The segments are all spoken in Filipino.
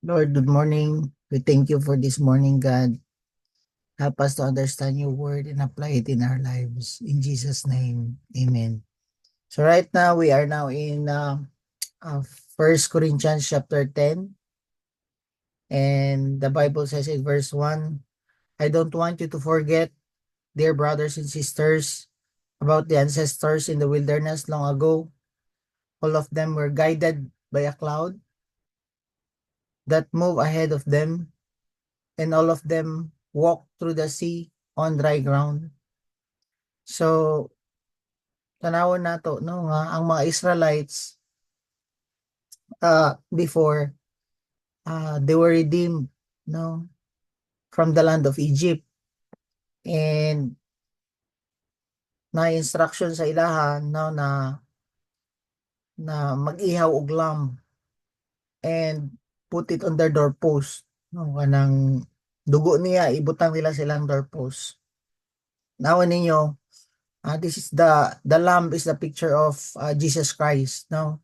Lord, good morning. We thank you for this morning, God. Help us to understand your word and apply it in our lives. In Jesus' name, amen. So right now, we are now in uh, 1 Corinthians chapter 10. And the Bible says in verse 1, I don't want you to forget, dear brothers and sisters, about the ancestors in the wilderness long ago. All of them were guided by a cloud that moved ahead of them, and all of them walked through the sea on dry ground. So, tanawon nato no nga ang mga Israelites before they were redeemed no from the land of Egypt, and na instruction sa ilahan no na mag-ihaw og lamb and put it on their doorpost no kanang dugo niya ibutang nila silang doorpost. Nawon ninyo, this is the lamb is the picture of Jesus Christ no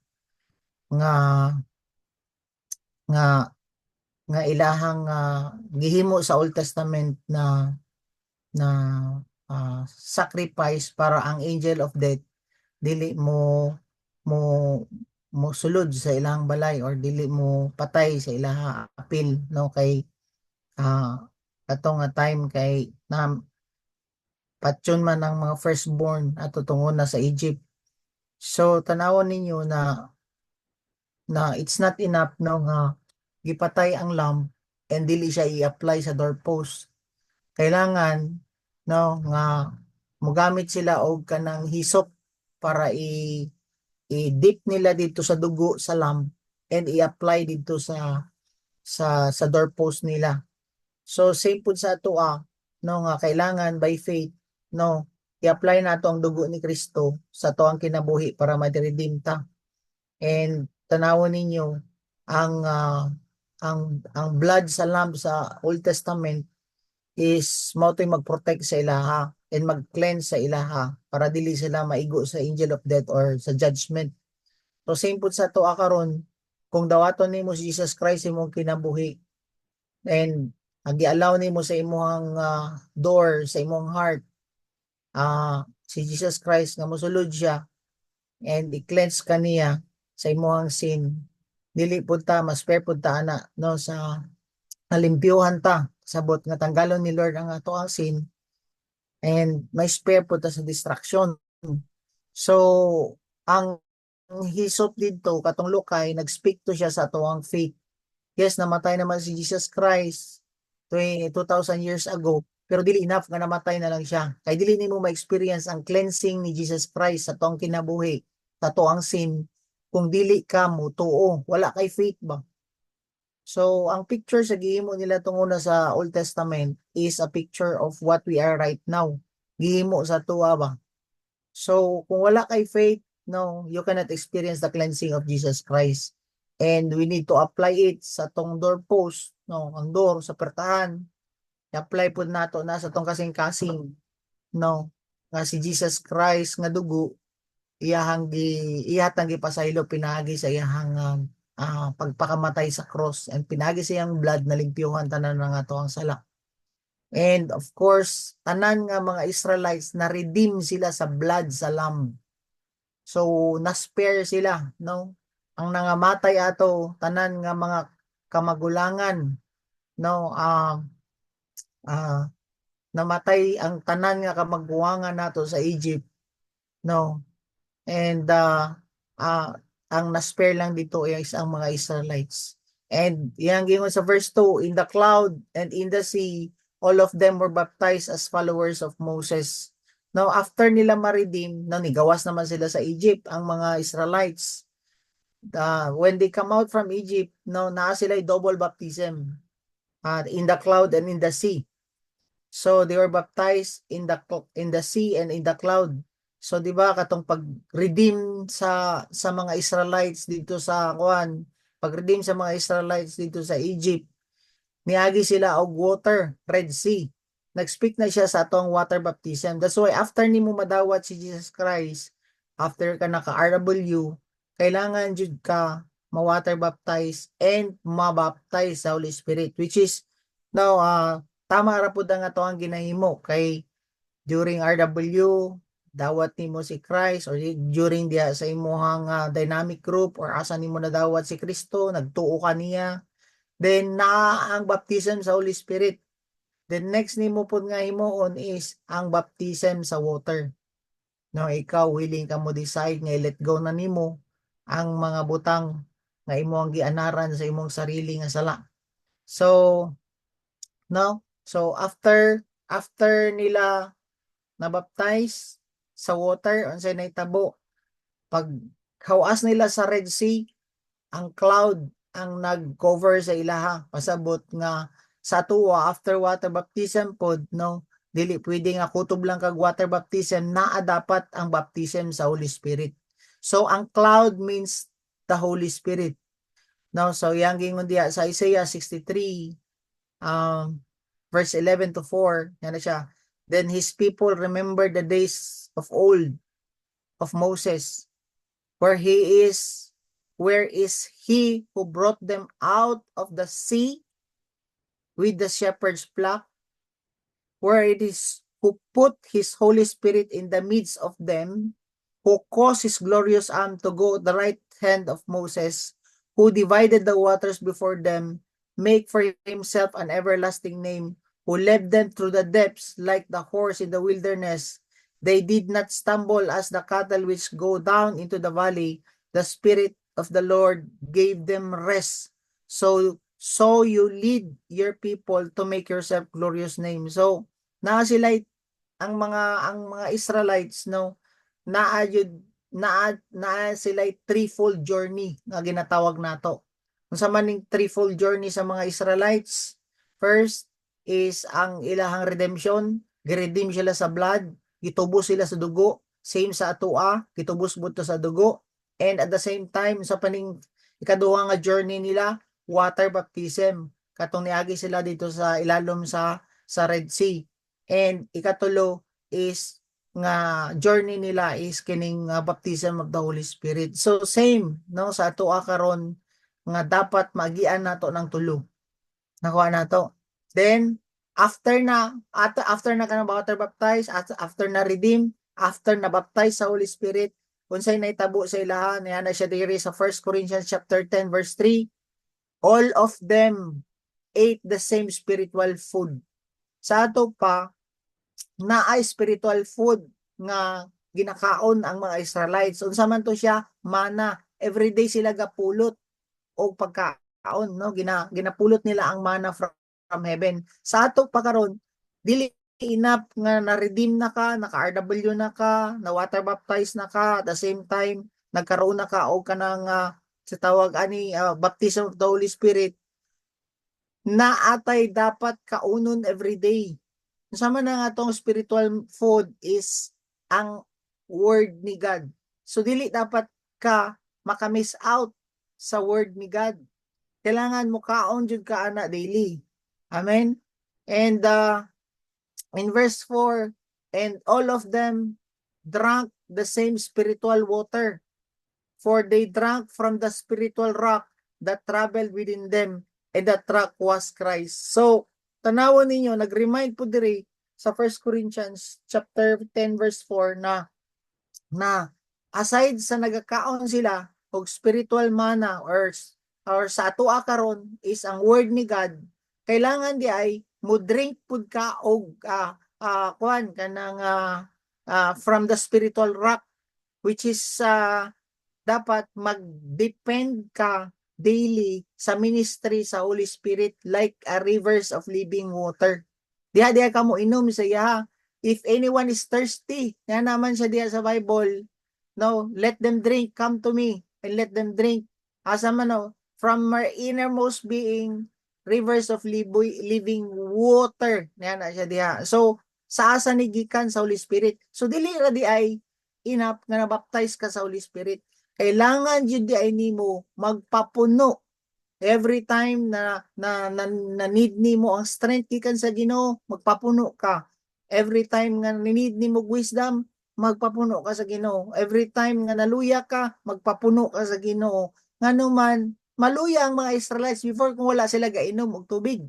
nga nga nga ilahang gihimo sa Old Testament na sacrifice para ang angel of death dili mo mo sulod sa ilang balay or dili mo patay sa ilang apil no kay uh, ato nga time kay na patyon man ang mga firstborn at tungon na sa Egypt. So tanawon ninyo na it's not enough no nga gipatay ang lamb and dili siya i-apply sa doorpost. Kailangan no nga mogamit sila og kanang hisop para i-dip nila dito sa dugo sa lamb and i-apply dito sa doorpost nila. So same pud sa ato no nga kailangan by faith no i-apply nato ang dugo ni Kristo sa tuang kinabuhi para ma-redeem ta. And tanawon ninyo ang ang blood sa lamb sa Old Testament is mao to'y mag-protect sa ilaha and mag-cleanse sa ilaha para dili sila maigo sa angel of death or sa judgment. So same pud sa tuwa karon, kung dawaton nimo si Jesus Christ imong kinabuhi and agi-allow nimo sa imong door sa imong heart si Jesus Christ nga mosulod siya and i-cleanse kaniya sa imong sin, dili pud ta mas fair pud ta ana no sa nalimpyuhan ta sabot nga tanggalon ni Lord ang ato ang sin and may spare po ta sa distraction. So ang hisop dito katong Lukay nag-speak to siya sa atuang faith. Yes, namatay naman si Jesus Christ 2,000 years ago, pero dili enough nga namatay na lang siya kay dili nimo ma-experience ang cleansing ni Jesus Christ sa tuang kinabuhi sa tuang sin kung dili ka mo tuo, wala kay faith ba. So, ang picture sa gihimo nila tungod sa Old Testament is a picture of what we are right now. Gihimo sa tuwa ba? So, kung wala kay faith, no, you cannot experience the cleansing of Jesus Christ. And we need to apply it sa tong doorpost, no, ang door sa pertahan. I-apply po nato na sa tong kasing-kasing, no, nga si Jesus Christ nga dugo ihatang gipasaylo pinagi sa iyahang pagpakamatay sa cross and pinagi sa iyang blood na limpyuhan tanan nga ato ang sala. And of course, tanan nga mga Israelites na redeem sila sa blood sa lamb. So na-spare sila, no? Ang nangamatay ato tanan nga mga kamagulangan, no? Namatay ang tanan nga kamagulangan nato sa Egypt, no? And ang na-spare lang dito is ang mga Israelites. And yang gingon sa verse 2, in the cloud and in the sea, all of them were baptized as followers of Moses. Now, after nila ma-redeem, nigawas naman sila sa Egypt, ang mga Israelites. When they come out from Egypt, naa sila double baptism in the cloud and in the sea. So, they were baptized in the sea and in the cloud. So di ba katong pag-redeem sa mga Israelites dito sa pag-redeem sa mga Israelites dito sa Egypt, niagi sila og water, Red Sea. Nag-speak na siya sa atong water baptism. That's why after nimo madawat si Jesus Christ, after ka naka-RW, kailangan jud ka ma-water baptize and ma-baptize sa Holy Spirit, which is now tama ra pud nga to ang ginahimo kay during RW dawat nimo si Christ or during dia sa imuhang dynamic group or asa nimo na dawat si Kristo, nagtuo ka niya, then naa ang baptism sa Holy Spirit. Then next nimo pud nga himuon is ang baptism sa water. No, ikaw willing ka mo decide nga let go na nimo ang mga butang nga imo ang gianaran sa imong sarili nga sala. So, no? So after nila na-baptize sa water unsay nahitabo, pag hawas nila sa Red Sea, ang cloud ang nag-cover sa ilaha pasabot nga sa tuwa after water baptism pod, no, dili pwede nga kutob lang kag water baptism, naa dapat ang baptism sa Holy Spirit. So ang cloud means the Holy Spirit. No, so yang gingon diha sa Isaiah 63 verse 11 to 4, yan na siya. Then his people remember the days of old of Moses, where is he who brought them out of the sea with the shepherd's flock, where it is who put his Holy Spirit in the midst of them, who caused his glorious arm to go at the right hand of Moses, who divided the waters before them, make for himself an everlasting name, who led them through the depths like the horse in the wilderness. They did not stumble as the cattle which go down into the valley. The Spirit of the Lord gave them rest. So you lead your people to make yourself glorious name. So naa sila ang mga Israelites, no, naa sila threefold journey nga ginatawag nato. Unsa man ning threefold journey sa mga Israelites? First is ang ilahang redemption, giredeem sila sa blood, gitubos sila sa dugo, same sa atoa, gitubos budto sa dugo, and at the same time sa paning ikaduha nga journey nila, water baptism, katong niagi sila dito sa ilalom sa Red Sea. And ikatulo is nga journey nila is kining baptism of the Holy Spirit. So same, no, sa atoa karon nga dapat magian nato ng tulo. Nakuha nato. Then after na ka na water baptize, after na redeem, after na baptize sa Holy Spirit, unsay naitabo sa ilaha, niya na siya diri sa 1 Corinthians chapter 10 verse 3, all of them ate the same spiritual food. Sa ato pa naay spiritual food nga ginakaon ang mga Israelites. Unsa man to siya? Mana. Everyday sila gapulot o pagkaon, no, ginapulot nila ang mana from heaven. Sa ato pa karon dili enough nga na-redeem na ka, naka-RW na ka, na water baptize na ka, at the same time nagkaroon na ka og kanang sa tawag ani baptism of the Holy Spirit, na atay dapat kaunon everyday. Sama na nga tong spiritual food is ang word ni God. So dili dapat ka makamiss out sa word ni God. Kailangan mo kaon jud ka ana daily. Amen. And in verse 4, and all of them drank the same spiritual water, for they drank from the spiritual rock that traveled within them, and that rock was Christ. So tanawon ninyo, nag-remind po diri sa 1 Corinthians chapter 10 verse 4 na aside sa nagakaon sila og spiritual manna or sa atoa karon is ang word ni God, kailangan di ay mo drink pud ka og kuan kanang from the spiritual rock, which is dapat mag-depend ka daily sa ministry sa Holy Spirit like a rivers of living water. Diha ka mo inom sa iya. If anyone is thirsty, nga naman siya diha sa Bible, no, let them drink, come to me and let them drink. Asa man no, from our innermost being, rivers of living water, nga na siya diha. So sa asa ni gikan sa Holy Spirit. So dili ra di ay enough nga na-baptize ka sa Holy Spirit. Kailangan jud di ay nimo magpapuno every time na need nimo ang strength gikan sa Ginoo, magpapuno ka. Every time nga need nimo wisdom, magpapuno ka sa Ginoo. Every time nga naluya ka, magpapuno ka sa Ginoo. nganuman maluya ang mga Israelites before kung wala sila gainom og tubig.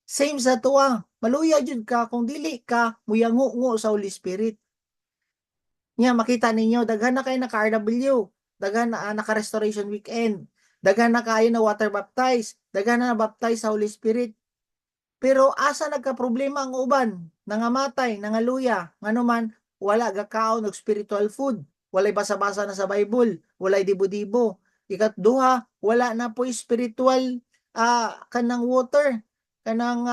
Same sa tuwa, maluya jud ka kung dili ka muyango-ngo sa Holy Spirit. Nya makita ninyo daghan na kayo naka-RW, daghan na naka-restoration weekend, daghan na kayo na water baptize, daghan na baptize sa Holy Spirit. Pero asa nagka-problema ang uban, nangamatay, nangaluya, nganuman wala gakaon og spiritual food, walay basa-basa na sa Bible, walay dibo-dibo. Ikatduha, wala na po spiritual kanang water, kanang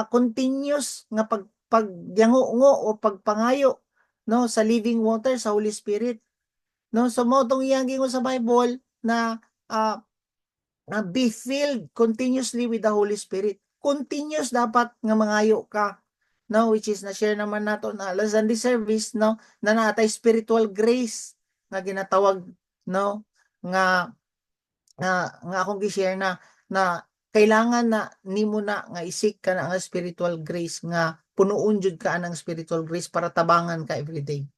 continuous nga pagyango-ngo o pagpangayo no sa living water sa Holy Spirit. No, so mo tong iyang gingon sa Bible na be filled continuously with the Holy Spirit. Continuous dapat nga mangayo ka. No, which is na-share naman nato na Sunday service, no, na natay spiritual grace nga ginatawag, no, nga akong gi-share na kailangan na nimo na nga isik ka na nga spiritual grace nga punuon jud ka ng spiritual grace para tabangan ka everyday.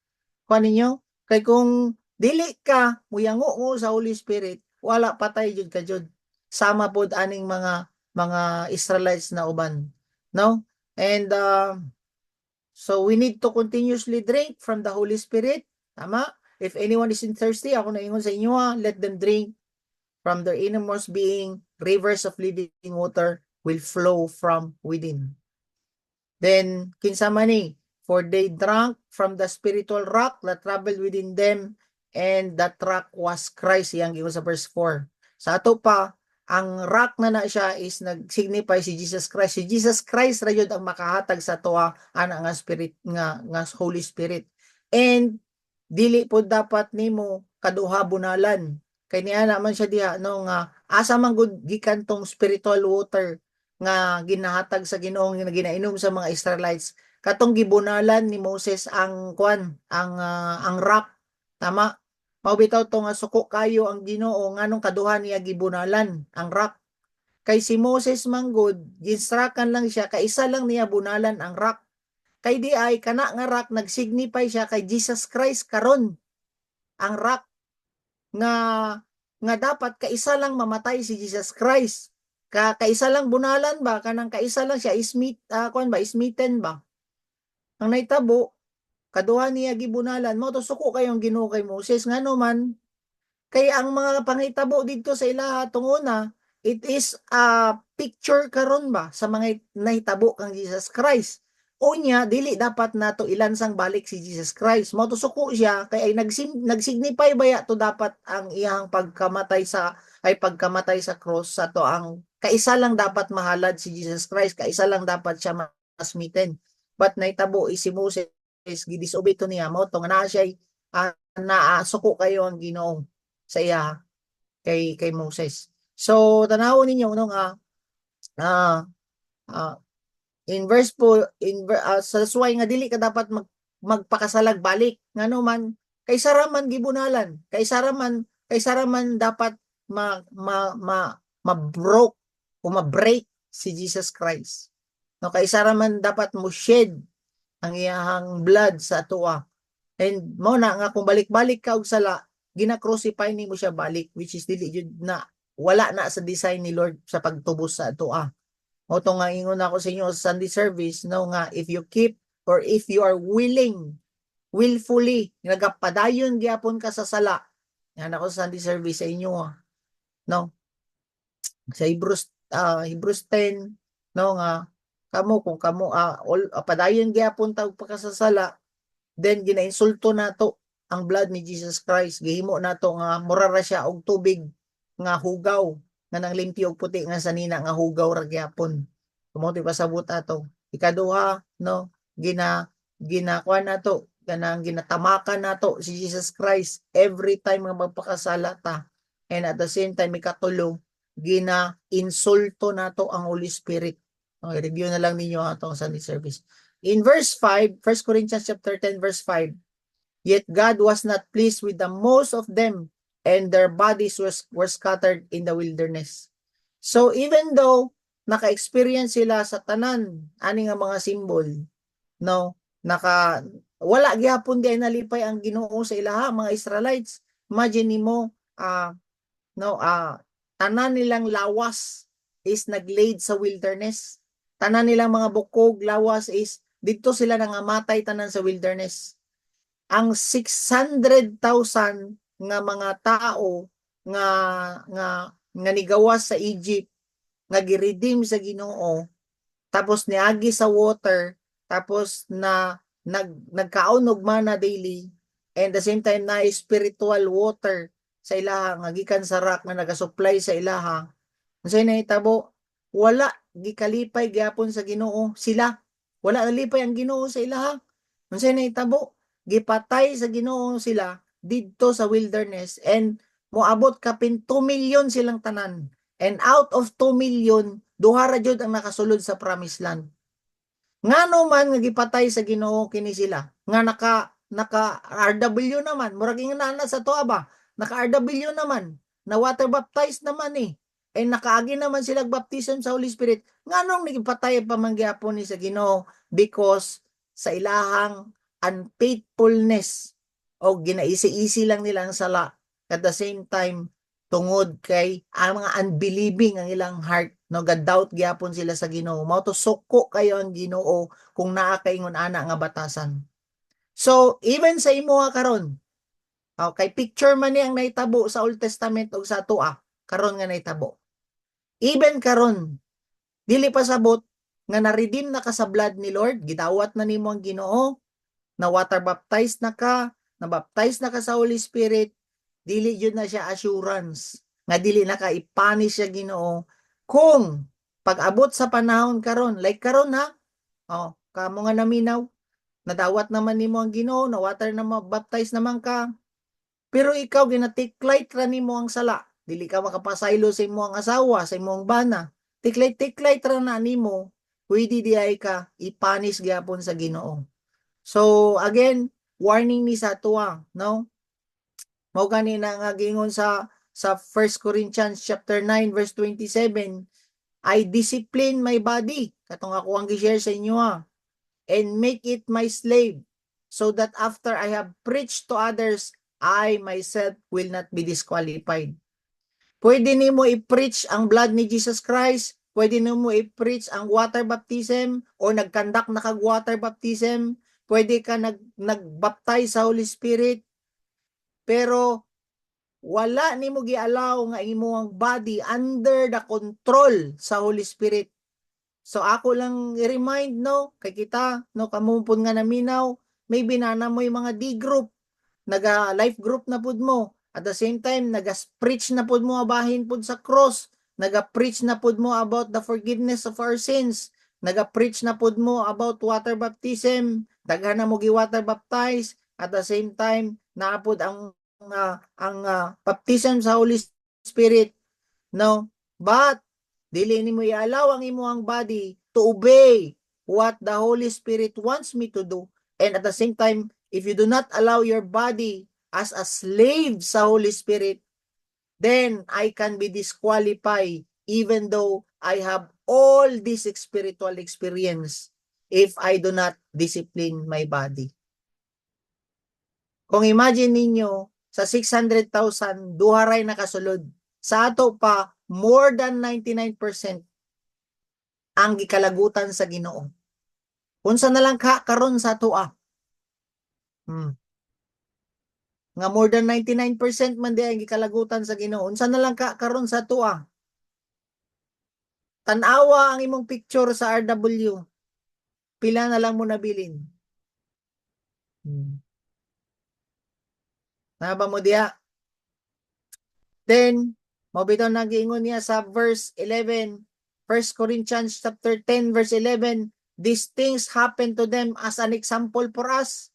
Kuha ninyo, kay kung dili ka muyango sa Holy Spirit, wala patay jud ka jud. Sama pod aning mga Israelites na uban, no? And so we need to continuously drink from the Holy Spirit. Tama? If anyone is thirsty, ako na ingon sa inyo let them drink from their innermost being, rivers of living water will flow from within. Then, kinsa man ni, for they drank from the spiritual rock that traveled within them, and that rock was Christ, yang giingon sa verse 4. Sa ato pa, ang rock na siya is nag-signify si Jesus Christ. Si Jesus Christ ra yun ang makahatag sa toa ana nga spirit nga Holy Spirit. And dili po dapat nimo kaduha bunalan. Kay niya naman siya diha no nga asa man gud gikan tong spiritual water nga ginahatag sa Ginoo nga ginainom sa mga Israelites. Katong gibunalan ni Moses ang ang rock. Tama? Mao bitaw to nga suko kayo ang Ginoo nganong kaduha niya gibunalan ang rock. Kay si Moses manggod ginstrakan lang siya kay isa lang niya bunalan ang rock. Kay di ay kana nga rock nagsignify siya kay Jesus Christ karon. Ang rock nga dapat kaisa lang mamatay si Jesus Christ. Kaisa lang bunalan ba kanang kaisa lang siya ismiten ba. Ang naitabo kaduha niya gibunalan mo to suko kayong Ginoo kay Moses ngano man kay ang mga pangitabo dito sa ilaha tunguna it is a picture karon ba sa mga nahitabo kang Jesus Christ. Unya dili dapat nato ilansang balik si Jesus Christ. Mao to suko siya kay ay nagsignify baya to dapat ang iyang pagkamatay sa cross sa to ang kaisa lang dapat mahalad si Jesus Christ, kaisa lang dapat siya masmiten. But nahitabo si Moses gidisobey to niya mo to nga naa siya suko kayo ang Ginoo sa iya kay Moses. So tanawon ninyo no nga in verse po sa suway nga dili ka dapat magpakasalag balik ngano man kay saraman gibunalan kay saraman dapat ma-broke o ma-break si Jesus Christ. No kay saraman dapat mo shed ang iyang blood sa atoa. And mo na nga kung balik-balik ka og sala, gina-crucify nimo siya balik which is dili jud na wala na sa design ni Lord sa pagtubos sa atoa. O to nga ingon ako sa inyo sa Sunday service no nga if you keep or if you are willfully nagapadayon gyapon ka sa sala. Yan ako sa Sunday service sa inyo no. Sa Hebrews 10 no nga kung kamo padayon gyapon tawag pagkasasala then ginainsulto nato ang blood ni Jesus Christ gihimo nato nga mura ra siya og tubig nga hugaw nga nang limpyo og puti nga sanina nga hugaw ra gyapon kumonti pasabot ato ikaduha no ginakuan nato kanang ginatamakan nato si Jesus Christ every time nga magpakasala ta and at the same time ikatulo gina-insulto nato ang Holy Spirit. Okay, review na lang ninyo atong Sunday service. In verse 5, 1 Corinthians chapter 10 verse 5, yet God was not pleased with the most of them and their bodies were scattered in the wilderness. So even though naka-experience sila sa tanan ani nga mga symbol, no, wala gyapon di nalipay ang Ginoo sa ilaha mga Israelites imagine nimo no tanan nilang lawas is naglaid sa wilderness. Tanan nilang mga bukog lawas is dito sila nangamatay tanan sa wilderness. Ang 600,000 nga mga tao nga nga nga nigawas sa Egypt nga giredeem sa Ginoo tapos niagi sa water tapos nagkaon og mana daily and the same time na spiritual water sa ilaha nga gikan sa rock nga nagasupply sa ilaha. Unsay nahitabo? Wala gikalipay gyapon sa Ginoo sila. Wala nalipay ang Ginoo sa ilaha. Unsay nahitabo? Gipatay sa Ginoo sila didto sa wilderness and moabot kapin 2 million silang tanan. And out of 2 million, duha ra jud ang nakasulod sa promised land. Ngano man nga gipatay sa Ginoo kini sila nga naka RW naman murag ingana sa tuwa ba naka RW naman na water baptized naman eh nakaagi naman sila baptism sa Holy Spirit nganong nagipatay pa man gyapon ni sa Ginoo because sa ilahang unfaithfulness o ginaisi-isi lang nila ang sala at the same time tungod kay ang mga unbelieving ang ilang heart no ga-doubt gyapon sila sa Ginoo mao to suko kayo ang Ginoo kung naa kay ingon ana nga batasan. So even sa imo karon kay picture man ni ang nahitabo sa Old Testament ug sa atoa karon nga nahitabo. Even karon dili pa sabot nga na-redeem na ka sa blood ni Lord, gidawat na nimo ang Ginoo, na water baptized na ka, na baptized na ka sa Holy Spirit, dili yun na siya assurance nga dili na ka ipanish siya Ginoo kung pag-abot sa panahon karon like karon ha kamo nga naminaw nadawat naman nimo ang Ginoo na water na baptize naman ka pero ikaw ginatiklight ra nimo ang sala dili ka makapasaylo sa imong asawa sa imong bana tiklight ra na nimo pwede di ay ka ipanish gyapon sa Ginoo. So again warning ni sa tuwa no mao gani na nga gingon sa 1 Corinthians chapter 9 verse 27, I discipline my body katong ako ang gi-share sa inyo and make it my slave so that after I have preached to others I myself will not be disqualified. Pwede nimo i-preach ang blood ni Jesus Christ, pwede nimo i-preach ang water baptism o nagkandak na kag water baptism, pwede ka nagbaptize sa Holy Spirit pero wala nimo gi-allow nga imong body under the control sa Holy Spirit. So ako lang i-remind no kay kita no kamumpon nga naminaw maybe na mo yung mga D group naga life group na pud mo at the same time naga-preach na pud mo abahin pud sa cross naga-preach na pud mo about the forgiveness of our sins naga-preach na pud mo about water baptism daghan na mo gi water baptize at the same time naapod ang baptism sa Holy Spirit no but dili nimo i-allow ang imong body to obey what the Holy Spirit wants me to do and at the same time if you do not allow your body as a slave sa Holy Spirit then I can be disqualified even though I have all this spiritual experience if I do not discipline my body. Kung imagine ninyo sa 600,000 duha ray nakasulod sa ato pa more than 99% ang gikalagutan sa Ginoo. Unsa na lang ka karon sa atoa? Nga more than 99% man di ang gikalagutan sa Ginoo. Unsa na lang ka karon sa atoa? Tan-awa ang imong picture sa RW. Pila na lang mo nabilin? Naba mo diha? Then, mabitaw nagiingon niya sa verse 11, 1 Corinthians chapter 10 verse 11, these things happen to them as an example for us.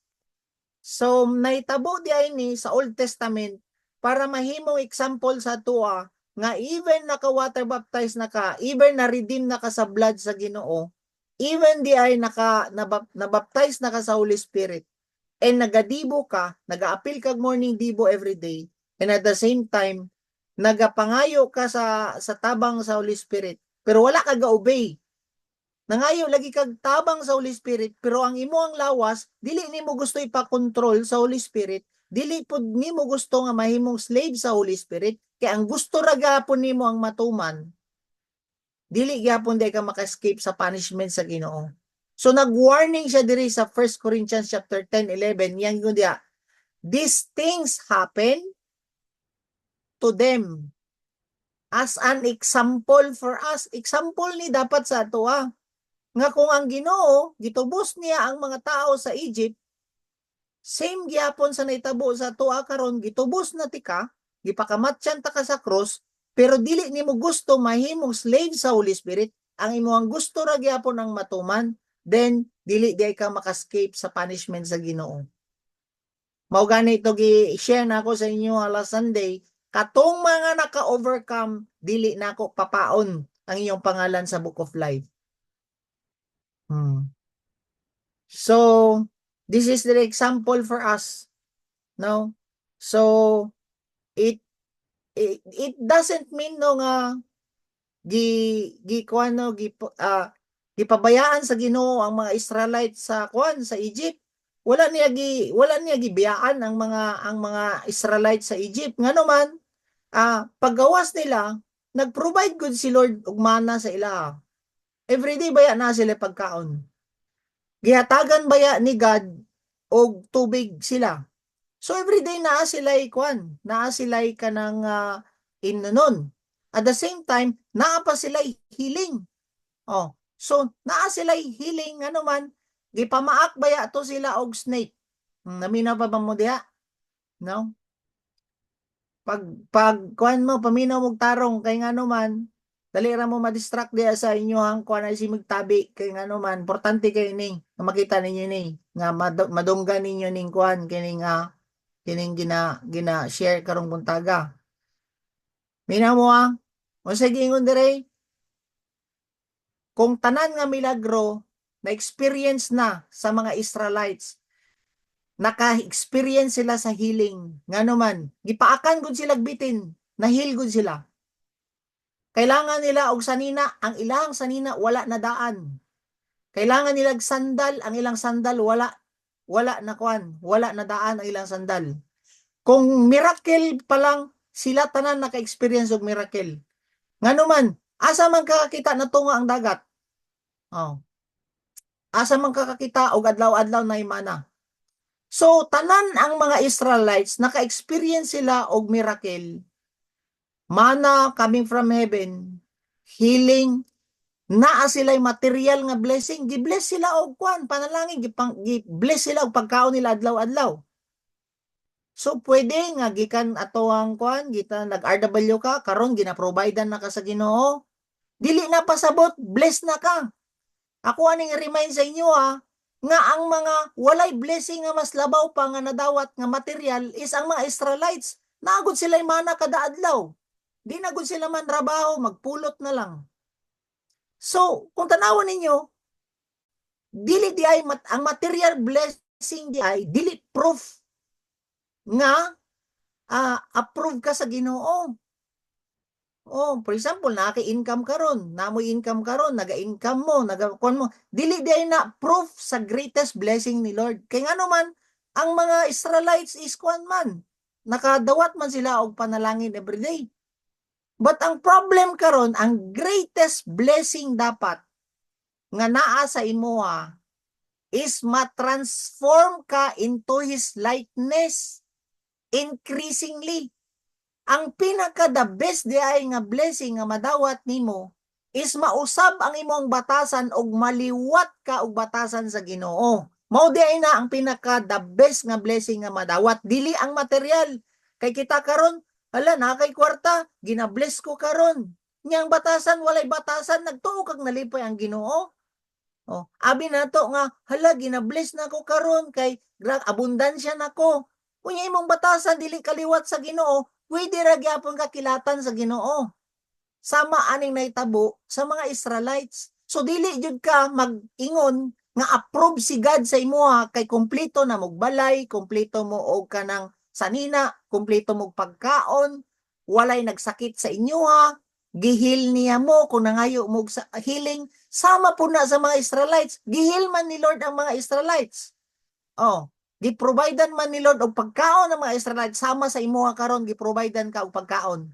So, naitabo diay ni sa Old Testament para mahimong example sa tuwa nga even naka-water baptize na ka, even na-redeem na ka sa blood sa Ginoo, even di ay nabaptize na ka sa Holy Spirit, and nagadibo ka, nag-aapil kag morning dibo every day, and at the same time, nagapangayo ka sa tabang sa Holy Spirit, pero wala ka ga-obey. Nangayo lagi kag tabang sa Holy Spirit, pero ang imo ang lawas, dili nimo gusto ipa-control sa Holy Spirit, dili pud nimo gusto nga mahimong slave sa Holy Spirit, kay ang gusto ra gyapon nimo ang matuman, dili gyapon day ka maka-escape sa punishment sa Ginoo. So nag-warning siya diri sa 1 Corinthians chapter 10:11, yang yun diya, these things happen to them as an example for us. Example ni dapat sa ato nga kung ang Ginoo gitubos niya ang mga tao sa Egypt, same gyapon sa naitabo sa tuwa karon, gitubos na tika, gipakamatyan ta ka sa cross, pero dili nimo gusto mahimong slave sa Holy Spirit, ang imong gusto ra gyapon ang matuman, then dili di ka maka-escape sa punishment sa Ginoo. Mao gani ito gi-share na ako sa inyo last Sunday, katong mga naka-overcome, dili nako papaon ang iyong pangalan sa Book of Life. So, this is the example for us. No? So, it doesn't mean no nga gipabayaan sa Ginoo ang mga Israelites sa sa Egypt. Wala niya gibiyaan ang mga Israelites sa Egypt. Ngano man, paggawas nila, nag-provide good si Lord og mana sa ila. Everyday baya na sila pagkaon. Gihatagan baya ni God og tubig sila. So everyday naa sila'y naa sila'y kanang inunon. At the same time, naa pa sila'y healing. So naa sila'y healing ano man, gipamaak baya to sila og snake. Namina pa ba mo diha? No? Pag mo paminaw mog tarong kay ngano man, dali ra mo ma-distract diha sa inyohang kuan ay si magtabi kay ngano man, importante kay ni nga makita ninyo ni nga madunggan ninyo ning kuan kining gina-share karong buntaga. Minaw mo unsa giingon dire? Kung tanan nga milagro na experience na sa mga Israelites, naka-experience sila sa healing, ngano man, gipaakan gud sila bitin, na-heal gud sila. Kailangan nila og sanina, ang ilang sanina wala na daan. Kailangan nila sandal, ang ilang sandal wala na daan ang ilang sandal. Kung miracle pa lang, sila tanan naka-experience og miracle. Ngano man, asa man kakakita na tunga ang dagat? Asa man kakakita og adlaw-adlaw na imana? So, tanan ang mga Israelites, naka-experience sila og miracle. Mana coming from heaven, healing, naa sila'y material nga blessing, gi-bless sila og panalangin, gi-bless sila og pagkaon nila adlaw-adlaw. So pwede nga gikan ato ang kita nag-RW ka karon gina-providean na ka sa Ginoo. Dili na pasabot, bless na ka. Ako aning remind sa inyo nga ang mga walay blessing nga mas labaw pa nga nadawat nga material is ang mga Israelites. Naagod sila mana kada adlaw. Di na gud sila man trabaho, magpulot na lang. So, kung tanawan ninyo, dili di ay ang material blessing di ay dili proof nga approve ka sa Ginoo. For example, naka-income karon, namoy income karon, naga-income mo, nagakuan mo. Dili di ay na proof sa greatest blessing ni Lord. Kay ngano man ang mga Israelites is man, nakadawat man sila og panalangin everyday. But ang problem karon, ang greatest blessing dapat nga naa sa imo is ma-transform ka into His likeness increasingly. Ang pinaka the best di ay nga blessing nga madawat nimo is mausab ang imong batasan og maliwat ka og batasan sa Ginoo. Mao di ay na ang pinaka the best nga blessing nga madawat, dili ang material. Kay kita karon, hala na kay kwarta, gina-bless ko karon. Nyang batasan walay batasan, nagtuo kag nalipay ang Ginoo. Abi nato nga hala gina-bless na ko karon kay abundansya nako. Unya imong batasan dili kaliwat sa Ginoo, pwede ra gyapon ka kilatan sa Ginoo. Sama aning naitabo sa mga Israelites. So dili jud ka mag-ingon nga approve si God sa imo kay kumpleto na mog balay, kumpleto mo og kanang sanina, kumpleto mog pagkaon, walay nagsakit sa inyo gihil niya mo kung nangayo mo sa healing. Sama po na sa mga Israelites, gihil man ni Lord ang mga Israelites. Giprovidean man ni Lord og pagkaon ng mga Israelite sama sa imuha karon, giprovidean ka og pagkaon.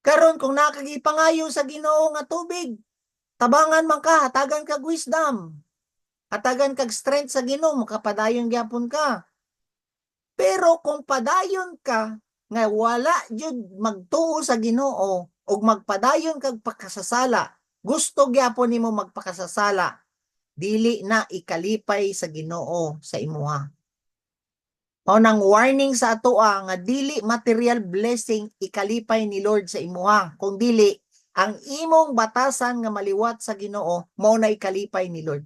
Karon kung nakagipangayo sa Ginoo nga tubig, tabangan man ka, hatagan kag wisdom, hatagan kag strength sa Ginoo, makapadayon gyapon ka. Pero kung padayon ka nga wala jud magtuo sa Ginoo ug magpadayon kag pakasasala, gusto gyapon nimo magpakasasala, dili na ikalipay sa Ginoo sa imuha. O nang warning sa atoa nga dili material blessing ikalipay ni Lord sa imuha, kung dili ang imong batasan nga maliwat sa Ginoo mao na ikalipay ni Lord.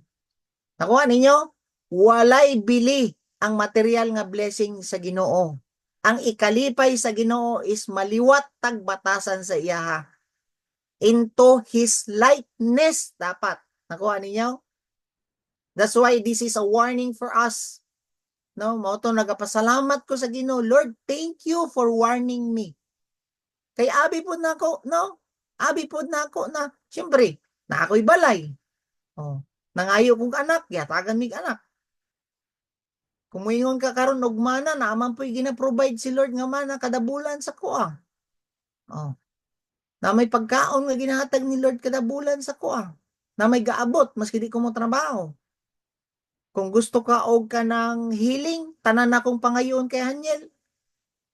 Nakuha ninyo? Walay bili ang material nga blessing sa Ginoo. Ang ikalipay sa Ginoo is maliwat tag batasan sa iyaha. Into His likeness dapat. Nakuha ninyo? That's why this is a warning for us. No, mao to nagapasalamat ko sa Ginoo. Lord, thank you for warning me. Kay abi pod nako, no? Abi pod nako na, syempre, na ako'y balay. Oh, nangayo kong anak, yatagan mig anak. Kumuingon ka karon og mana, naaman po'y gina-provide si Lord nga mana kada bulan sa kuha. Oh. Na may pagkaon nga ginahatag ni Lord kada bulan sa kuha. Na may gaabot maski di ko mo trabaho. Kung gusto ka og kanang healing, tanan akong pangayoon kay Haniel.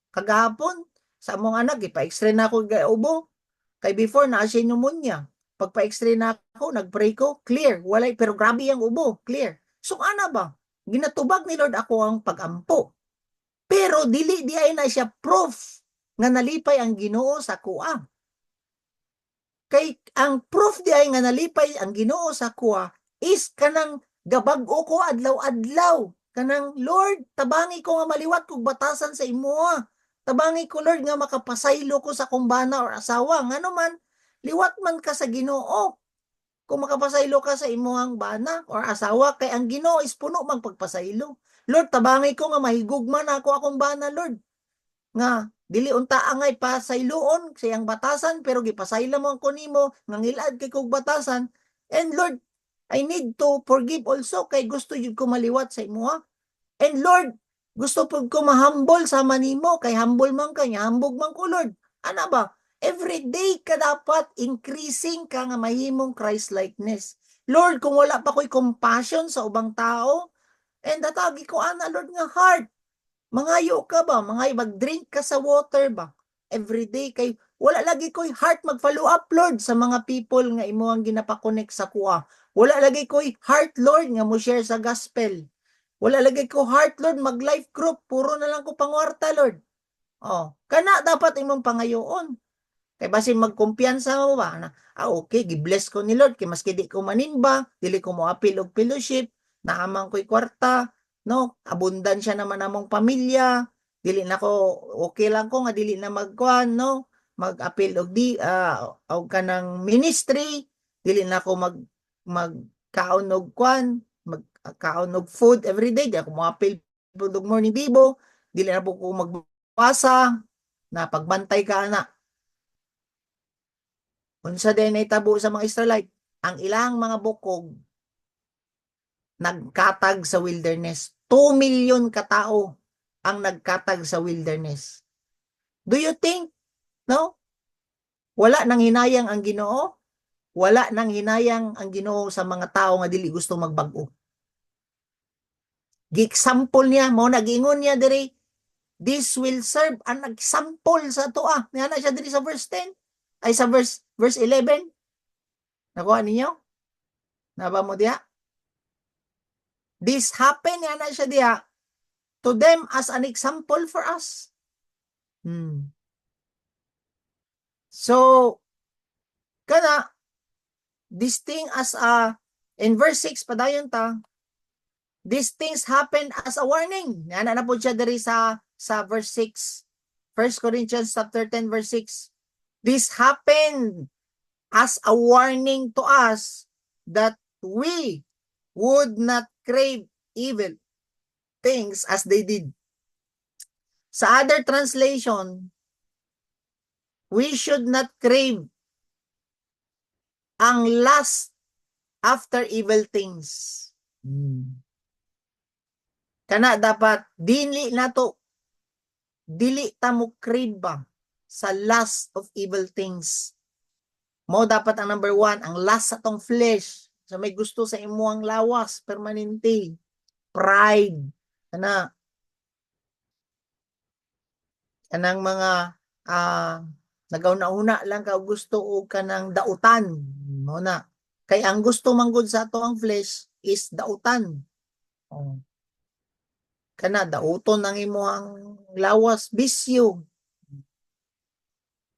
Kagahapon, sa among anak, ipa-x-ray na ako ubo. Kay before, na siya pneumonia. Pagpa-x-ray na ako, nag-pray ko, clear. Walay, pero grabe ang ubo, clear. So, ana ba? Ginatubag ni Lord ako ang pag-ampo. Pero, dili di ay na siya proof nga nalipay ang Ginoo sa kuha. Kay, ang proof di ay nga nalipay ang Ginoo sa kuha is kanang gabag-o ko adlaw-adlaw. Kanang, Lord, tabangi ko nga maliwat kog batasan sa imuha. Tabangi ko, Lord, nga makapasaylo ko sa kumbana or asawa. Nga naman, liwat man ka sa Ginoo. Kung makapasaylo ka sa imuhang bana or asawa, kay ang Ginoo is puno mang pagpasaylo. Lord, tabangi ko nga mahigugman ako akong bana, Lord. Nga, dili unta angay pasayloon sa iyang batasan, pero gipasayla mo ang kunimo, nga ngilad kay kog batasan. And Lord, I need to forgive also kay gusto yun ko maliwat sa imuha. And Lord, gusto pud ko mahambol sa manimo kay humble man ka nya, hambog man ko Lord. Ana ba? Every day ka dapat increasing ka nga mahimong Christ-likeness. Lord, kung wala pa ko'y compassion sa ubang tao, and datagi ko ana Lord nga heart. Mangayo ka ba? Mag-drink ka sa water ba? Every day kay wala lagi ko'y heart mag-follow up Lord sa mga people nga imo ang ginapakonek sa kuha. Wala lagi ko'y heart Lord nga mo share sa gospel. Wala lagi ko heart Lord mag-life group, puro na lang ko pangwarta Lord. Oh, kana dapat imong pangayoon. Kay basin magkumpiyansa mo ba na okay, gi-bless ko ni Lord kay maski di ko manimba, dili ko mo apil og fellowship, naamang ko'y kwarta, no? Abundansya naman among pamilya, dili na ko okay lang ko nga dili na magkuan, no? Mag-apil og og kanang ministry, dili na ko magkaon og kuan, magkaon og food every day, di ako mo apil og morning bibo, dili na po ko magbasa, na pagbantay ka na. Unsa din ay tabo sa mga Israelite, ang ilang mga bukog nagkatag sa wilderness. 2 million katao ang nagkatag sa wilderness. Do you think, no? Wala nang hinayang ang Ginoo? Wala nang hinayang ang Ginoo sa mga tao nga dili gusto magbag-o. Gi-example niya, mo nag-ingon niya diri, this will serve an example sa toa. Nga na siya diri sa verse 10, ay sa verse 11. Nakuha ninyo? Naba mo diya? This happened nga na siya diya to them as an example for us. So, kana, this thing as in verse 6, padayon ta, these things happen as a warning. Nga na po siya diri sa verse 6. 1 Corinthians chapter 10 verse 6. This happened as a warning to us that we would not crave evil things as they did. Sa other translation, we should not crave ang lust after evil things. Kana dapat dili ta mo crave ba sa lust of evil things. Mo dapat ang number one, ang lust sa tong flesh. So may gusto sa imuang lawas, permanente. Pride. Kana, kanang mga nagauna-una lang ka gusto o kanang dautan. Mo na. Kay ang gusto manggod sa ato ang flesh is dautan. Oh. Kana dauton ang imuang lawas, bisyo,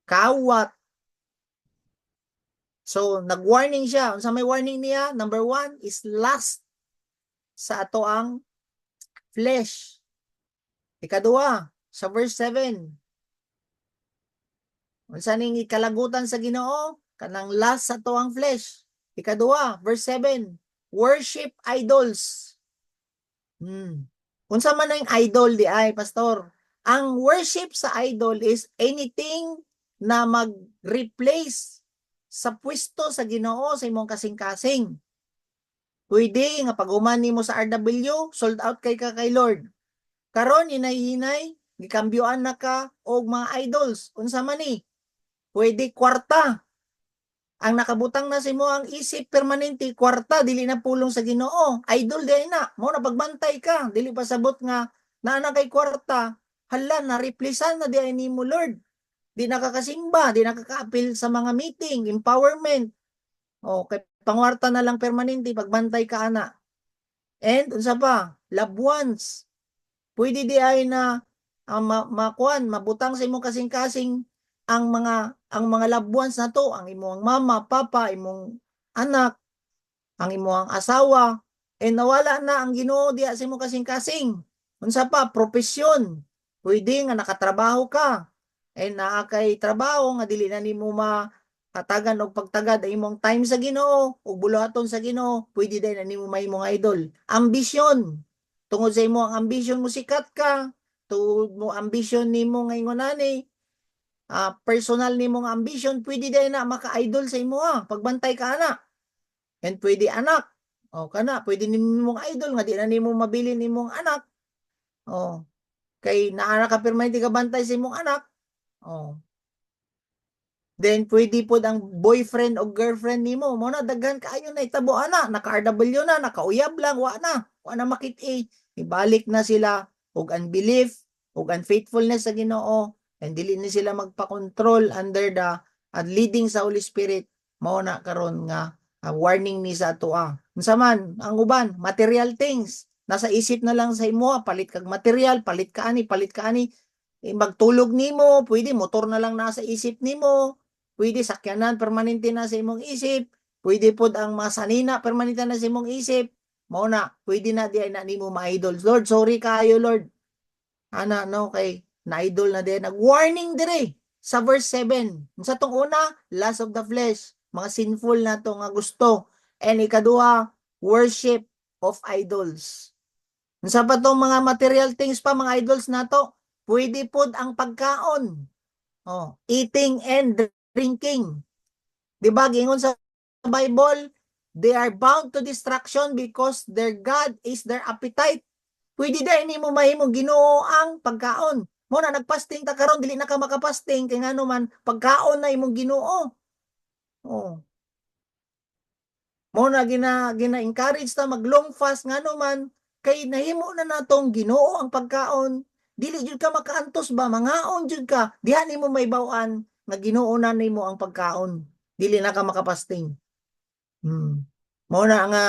kawat. So nag-warning siya. Unsa may warning niya? Number one is lust sa ato ang flesh. Ikaduha, sa verse 7. Unsa ning ikalagutan sa Ginoo? Kanang lust sa ato ang flesh. Ikaduha, verse 7. Worship idols. Unsa man ang idol di ay, pastor? Ang worship sa idol is anything na mag-replace sa pwesto sa Ginoo sa imong kasing-kasing. Pwede nga pag-uman nimo sa RW, sold out kay ka kay Lord. Karon hinay-hinay, gikambyoan na ka og mga idols. Unsa man ni? Pwede kwarta. Ang nakabutang na sa imo ang isip permanente, kwarta, dili na pulong sa Ginoo. Idol di na. Mo na pagbantay ka, dili pa sabot nga naa kay kwarta. Hala, na-replacean na di ay nimo Lord. Di nakakasimba, di nakaka-appeal sa mga meeting, empowerment. O, kay pangwarta na lang permanente, pagbantay ka ana. And, unsa pa? Loved ones. Pwede di ay na makuan, mabutang sa imong kasing-kasing ang mga loved ones na to, ang imong mama, papa, imong anak, ang imong asawa, nawala na ang Ginoo diya sa imong kasing-kasing. Unsa pa? Propesyon. Pwede nga nakatrabaho ka. Naa kay trabaho nga dili na nimo makatagan og pagtagad ang imong time sa Ginoo ug buluhaton sa Ginoo, pwede din na nimo mahimong idol. Ambisyon. Tungod sa imo ang ambisyon mo sikat ka, tungod mo ambisyon nimo nga ingonani, personal nimong ambisyon, pwede din na maka-idol sa imo pagbantay ka ana. And pwede anak. O kana, pwede nimong idol nga di na nimo mabili nimong anak. O kay naa ka permanente ka bantay sa imong anak. O then pwede pod ang boyfriend o girlfriend nimo, mo na daghan kaayo na itabo ana, naka-RW na, nakauyab lang, wa na makit-i. Ibalik na sila og unbelief, og unfaithfulness sa Ginoo, and dili ni sila magpa-control under the leading sa Holy Spirit. Mao na karon nga warning ni sa ato unsa man ang uban material things nasa isip na lang sa imo, palit kag material, palit ka ani, magtulog nimo, pwede motor na lang nasa isip nimo, pwede sakyanan permanente na sa imong isip, pwede pod ang masanina permanente na sa imong isip. Mao na, pwede na di ay na nimo ma-idol. Lord, sorry kayo Lord. Ana no kay na-idol na din. Nag-warning dire sa verse 7. Sa tong una, lust of the flesh, mga sinful na to nga gusto. And ikaduha, worship of idols. Sa pa tong mga material things pa, mga idols na to, pwede pod ang pagkaon. Eating and drinking. Di ba, gingon sa Bible, they are bound to destruction because their God is their appetite. Pwede din mo mahimong Ginoo ang pagkaon. Mo na nagpasting ta karon, dili na ka makapasting kay ngano man pagkaon na imong Ginoo. Mo na gina-encourage ta mag long fast ngano man kay nahimo na natong Ginoo ang pagkaon. Dili jud ka makaantos ba, mangaon jud ka. Diha nimo may baw-an nga Ginoo na nimo ang pagkaon. Dili na ka makapasting. Mo na nga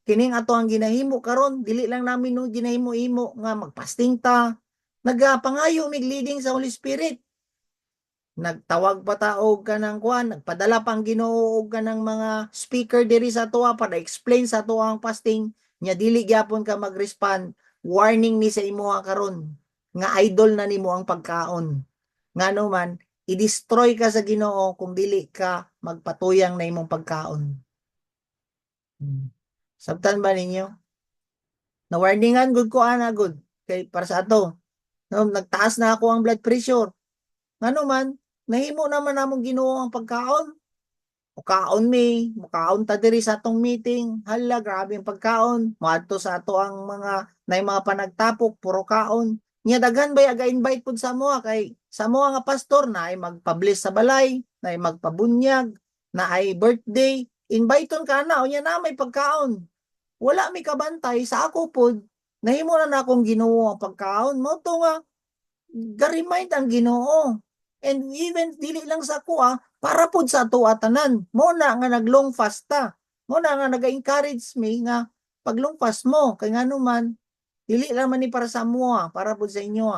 kining ato ang ginahimo karon, dili lang namin no ginahimo-himo nga magpasting ta. Nagapangayo mig leading sa Holy Spirit. Nagtawag pa ta og kanang kuan, nagpadala pang Ginoo og kanang mga speaker diri sa atoa para explain sa atoa ang fasting, nya dili gyapon ka mag-respond. Warning ni sa imo karon nga idol na nimo ang pagkaon. Ngano man i-destroy ka sa Ginoo kung dili ka magpatuyang na imong pagkaon. Sabtan ba ninyo? Na-warningan gud ko ana gud kay para sa ato. No, nagtaas na ako ang blood pressure. Ngano man, nahimo naman namong Ginoo ang pagkaon. mukaon ta diri sa atong meeting. Hala, grabe ang pagkaon. Moadto sa ato ang mga panagtapok, puro kaon. Nya daghan ba aga-invite pud sa moa kay sa moa nga pastor na ay magpabless sa balay, na ay magpabunyag, na ay birthday. Inviteon ka na, unya na may pagkaon. Wala mi kabantay sa ako pod. Nahimo na akong Ginoo ang pagkaon. Mo to nga ga-remind ang Ginoo. And even dili lang sa kuha, para pud sa ato atanan. Mo na nga naglong fast ta. Mo na nga naga-encourage me nga paglong fast mo kay ngano man dili lang man ni para sa mo para pud sa inyo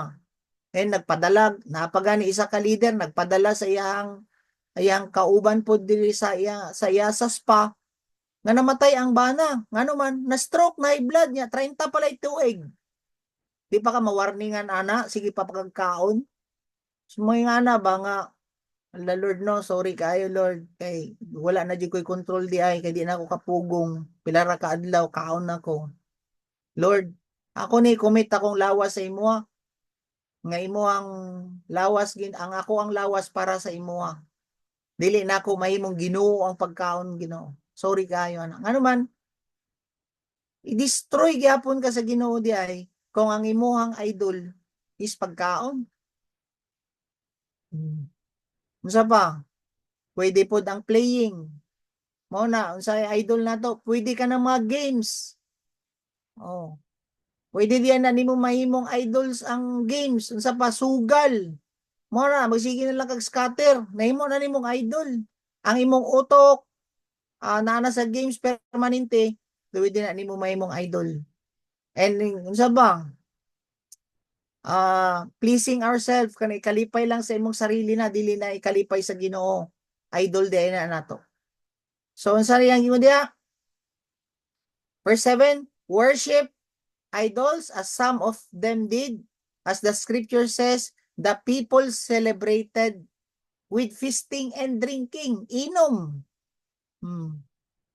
And nagpadala napagani isa ka leader nagpadala sa iyang kauban pud diri sa iya sa spa nga namatay ang bana ngano man na stroke na high blood niya 30 palay tuig. Di pa ka mawarningan ana sige pa pagkaon. Sumoy nga na ba nga ala Lord no, sorry kayo Lord. Kay wala na di ko'y control di ay, kay di na ako kapugong. Pila ra ka adlaw, kaon na ko. Lord, ako ni commit akong lawas sa imo nga imo ang lawas ang ako ang lawas para sa imo Dili na ako mahimong Ginoo ang pagkaon Ginoo. Sorry kayo ana. Ano man, i-destroy gyapon ka sa Ginoo di ay kung ang imuhang idol is pagkaon. Unsa pa? Pwede pod ang playing. Mao na unsay idol na to, pwede ka na mga games. Oh. Pwede diyan na nimo mahimong idols ang games, unsa pa sugal. Mao na magsige na lang kag scatter, nahimo na nimong idol. Ang imong utok naa na sa games permanente, pwede na nimo mahimong idol. And unsa ba? Pleasing ourselves kanay kalipay lang sa imong sarili na dili na ikalipay sa Ginoo. Idol di na nato. So unsa riyang imo diha? Verse 7, worship idols as some of them did. As the scripture says, the people celebrated with feasting and drinking. Inom.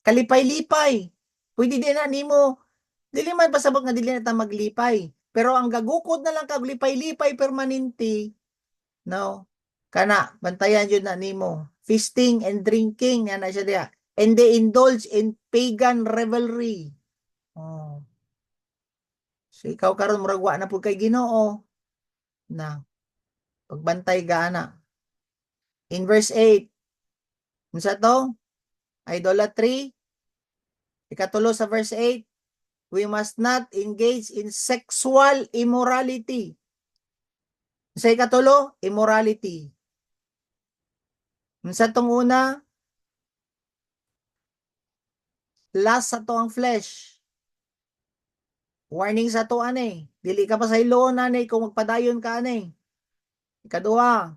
Kalipay-lipay. Pwede din na nimo. Dili man pasabot nga dili na ta maglipay. Pero ang gagukod na lang kag lipay-lipay permanente, no? Kana, bantayan yun na nimo. Feasting and drinking, yan na siya diya. And they indulge in pagan revelry. Oh. So ikaw karon murag wa na pud kay Ginoo na pagbantay gaana. In verse 8, unsa to? Idolatry. Ikatulo sa verse 8, we must not engage in sexual immorality. Sa ikatulo, immorality. Unsa tong una? Lust sa to ang flesh. Warning sa to ani. Dili ka pa sa iloon ani kung magpadayon ka ani. Ikaduha,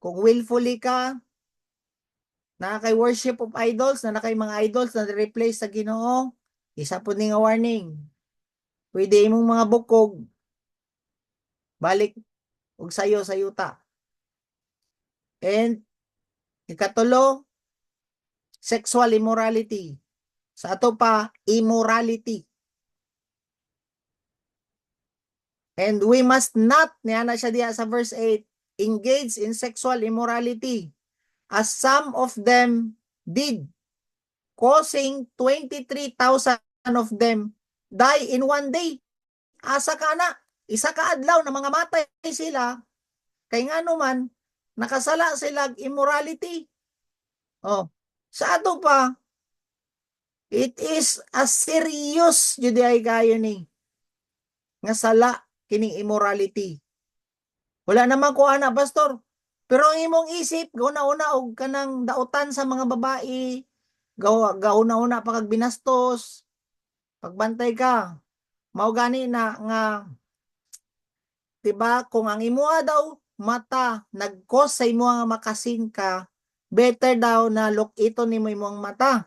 kung willfully ka na kay worship of idols, na kay mga idols na replace sa Ginoo, isa po ni nga warning. Pwede imong mga bukog balik og sayo sa yuta. And ikatulo, sexual immorality. Sa ato pa, immorality. And we must not, niya na siya diya sa verse 8, engage in sexual immorality as some of them did, causing 23,000 of them die in one day. Asa ka na, isa ka adlaw na mga matay sila, kay ngano man, nakasala sila immorality. Oh, sa ato pa, it is a serious juday kayo ni nga sala kining immorality. Wala naman ko ana pastor. Pero ang imong isip gauna-una og kanang dautan sa mga babae, gauna-una pa kag binastos, pagbantay ka. Mao gani na nga diba kung ang imuha daw mata nag-cause sa imuha nga makasin ka, better daw na look-ito nimo imong mata.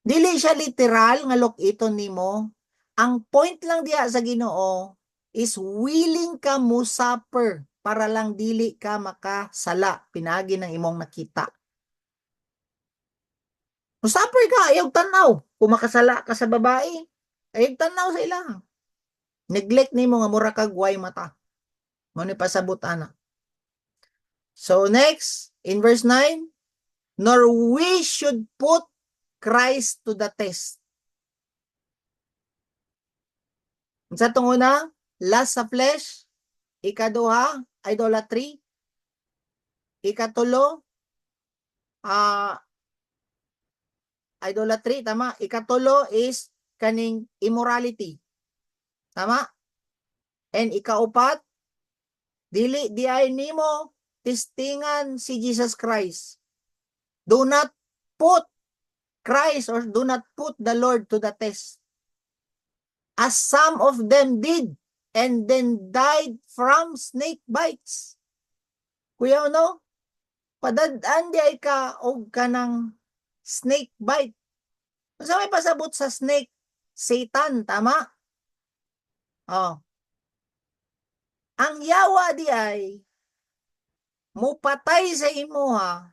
Dili siya literal nga look-ito nimo. Ang point lang diya sa Ginoo is willing ka mo suffer para lang dili ka makasala pinagi ng imong nakita. Musuffer ka, ayaw tanaw. Kung makasala ka sa babae, ayaw tanaw sa ilang. Neglect nimo nga mura kag way mata. Mo ni pasabot ana. So next, in verse 9, nor we should put Christ to the test. Sa tunguna, last sa flesh, ikaduha, idolatry, ikatulo, idolatry, tama? Ikatulo is kaning immorality. Tama? And ikaupat, dili di ay nimo testingan si Jesus Christ. Do not put Christ or do not put the Lord to the test. As some of them did and then died from snake bites. Kuya, no? Padadaan di ay ka og kanang snake bite. Sa may pasabot sa snake, Satan, tama? Oh. Ang yawa di ay mupatay sa imuha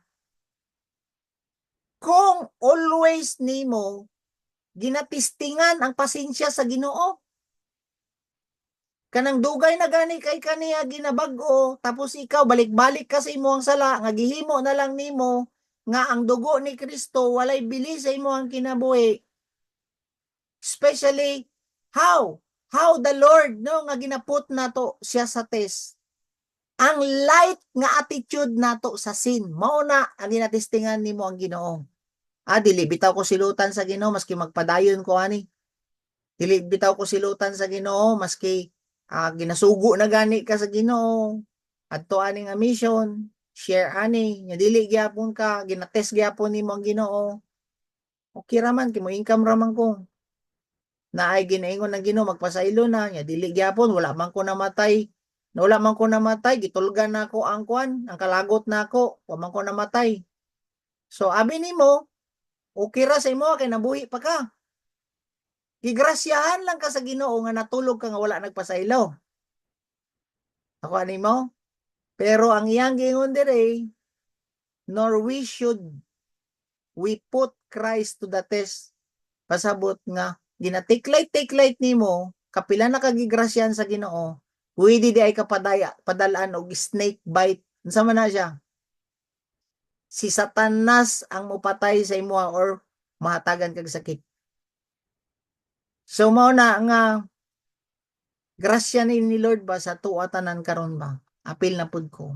kung always nimo ginatistingan ang pasensya sa Ginoo. Kanang dugay na gani kay kaniya ginabag-o, tapos ikaw balik-balik ka sa imong sala, nga gihimo na lang nimo nga ang dugo ni Kristo walay bili sa imong kinabuhi. Especially how the Lord no nga ginaput nato siya sa test. Ang light nga attitude nato sa sin, mao na ang ginatistingan nimo ang Ginoo. Dili bitaw ko silutan sa Ginoo maski magpadayon ko ani. Dili bitaw ko silutan sa Ginoo maski ginasugo na gani ka sa Ginoo. Adto ani nga mission, share ani, nya dili gyapon ka ginatest gyapon nimo ang Ginoo. Okay ra man kay mo income ra man ko. Naay ginaingon ng Ginoo magpasaylo na, nya dili gyapon wala man ko namatay. Wala man ko namatay, gitulgan na ako ang kwan, ang kalagot na ako, wala man ko namatay. So abi nimo, okay ra sa imo kay nabuhi pa ka. Gigrasyahan lang ka sa Ginoo nga natulog ka nga wala nagpasaylo. Ako animo? Pero ang iyang gingon dire, nor we should we put Christ to the test. Pasabot nga ginatiklight nimo, kapila na kagigrasyahan sa Ginoo, pwede di ay padalaan og snake bite. Unsa man na siya? Si Satanas ang mupatay sa imo or mahatagan kag sakit. So mao na nga grasya ni Lord ba sa tuwa tanan karon ba? Apil na pud ko.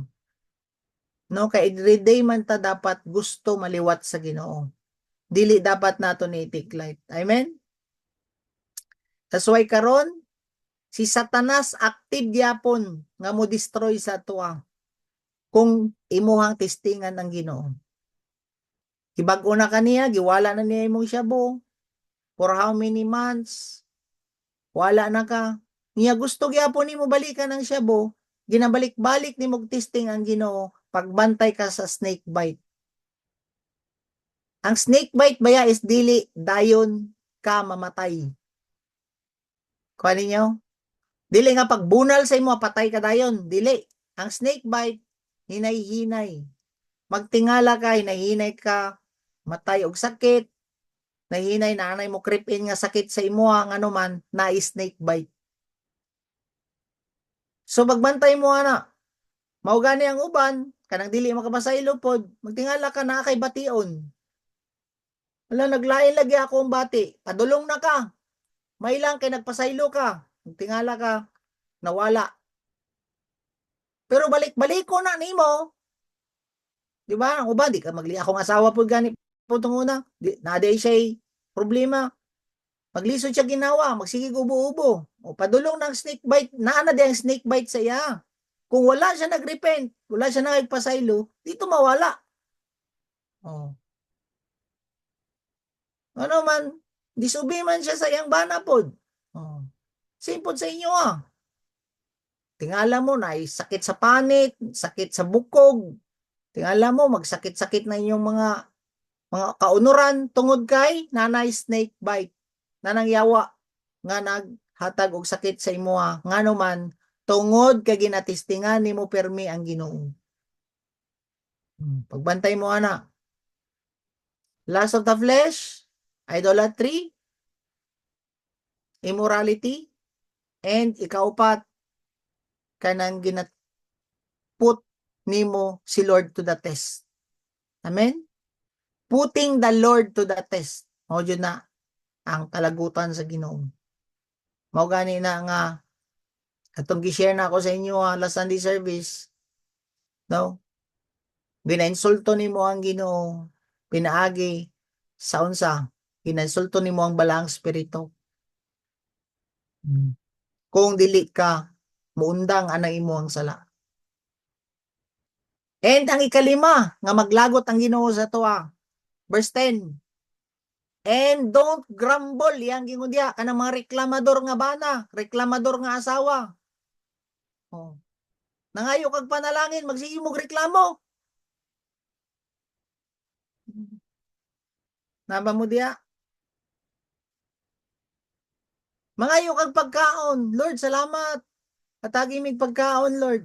No, kay everyday man ta dapat gusto maliwat sa Ginoo. Dili dapat nato ni tiklight. Amen? That's why karon si Satanas active gyapon nga mo destroy sa tuwa kung imuhang testingan ng Ginoo. Gibag-o na kaniya, giwala na niya imong syabo. For how many months? Wala na ka. Niya gusto gyapon nimo balikan ang syabo, ginabalik-balik nimo testing ang Ginoo pagbantay ka sa snake bite. Ang snake bite baya is dili dayon ka mamatay. Kuha ninyo? Dili nga pagbunal sa imo patay ka dayon, dili. Ang snake bite hinay-hinay. Magtingala ka, hinay-hinay ka, matay og sakit, nahinay na anay mo creep in nga sakit sa imo ang ano man na snake bite. So magbantay mo ana. Mao gani ang uban, kanang dili makapasaylo pod, magtingala ka na kay bation. Wala naglain lagi ako ang bati, padulong na ka. May lang kay nagpasaylo ka, magtingala ka, nawala. Pero balik-balik ko na nimo. Di ba? Ang uban, di ka magli akong asawa pod gani putong una. Naday siya problema. Maglisod siya ginawa, magsigig ubo-ubo. O padulong ng snake bite, naana di ang snake bite sa iya. Kung wala siya nagrepent, wala siya nagpasaylo, dito mawala. Oh. Ano man, disubi man siya sa iyang banapod. Oh. Simpod sa inyo Tingala mo na sakit sa panit, sakit sa bukog. Tingala mo magsakit-sakit na inyong mga kaunuran tungod kay nanay snake bite. Nanang yawa nga naghatag og sakit sa imuha ngano man tungod kay ginatistingan nimo permi ang Ginoo. Pagbantay mo ana. Lust of the flesh, idolatry, immorality, and ikaupat kanang ginaput nimo si Lord to the test. Amen? Putting the Lord to the test. Mao jud na ang kalagutan sa Ginoo. Mao gani na nga atong gi-share na ako sa inyo last Sunday service. No? Ginainsulto nimo ang Ginoo, pinaagi sa unsa? Ginainsulto nimo ang balang espiritu. Kung dili ka muundang anang imo ang sala. And ang ikalima nga maglagot ang Ginoo sa tuwa. Verse 10. And don't grumble, yang gingon diha kanang mga reklamador nga bana, reklamador nga asawa. Oh. Nangayo kag panalangin, magsige mo reklamo. Naba mo diha? Mangayo kag pagkaon, Lord, salamat. Atagi mig pagkaon, Lord.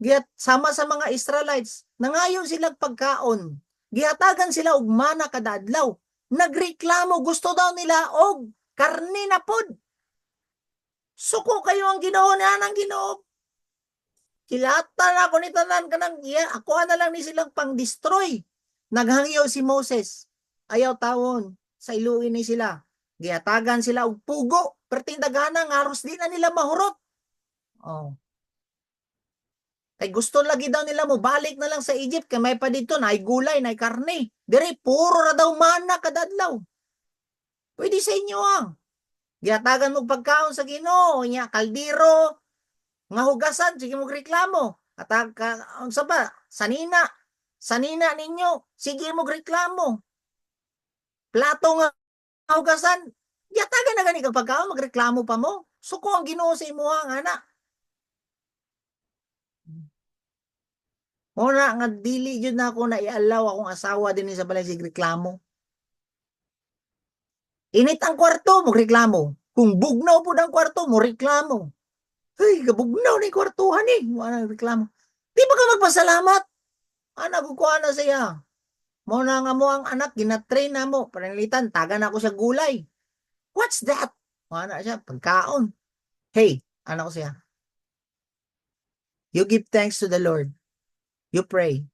Gihat sama sa mga Israelites, nangayo sila pagkaon. Gihatagan sila og mana kada adlaw. Nagreklamo, gusto daw nila og karne na pod. Suko kayo ang Ginoo na ng Ginoo. Kilata na ako ni tanan kanang iya, ako na lang ni silang pang-destroy. Naghangyo si Moses. Ayaw tawon sa iluin ni sila. Gihatagan sila og pugo, perting dagana nga aros di na nila mahurot. Oh. Kay gusto lagi daw nila mo balik na lang sa Egypt kay may pa dito na ay gulay, na ay karne. Dire puro ra daw mana kada adlaw. Pwede sa inyo ang. Gihatagan mo pagkaon sa Ginoo, nya kaldero, nga hugasan, sige mo reklamo. At unsa ba? Sanina ninyo, sige mo reklamo. Plato nga hugasan, yatagan na gani kag pagkaon, magreklamo pa mo. Suko ang Ginoo sa imuha nga na. Muna nga dili jud na ako na ialaw akong asawa din sa balay sig reklamo. Init ang kwarto, mo reklamo. Kung bugnaw po ang kwarto, mo reklamo. Hey, kabugnaw ni kwartuhan eh. Wala reklamo. Di ba ka magpasalamat? Anak ko na siya. Muna nga mo ang anak, ginatrain na mo. Panalitan, tagan ako sa gulay. What's that? Wala siya, pagkaon. Hey, anak ko siya. You give thanks to the Lord. You pray.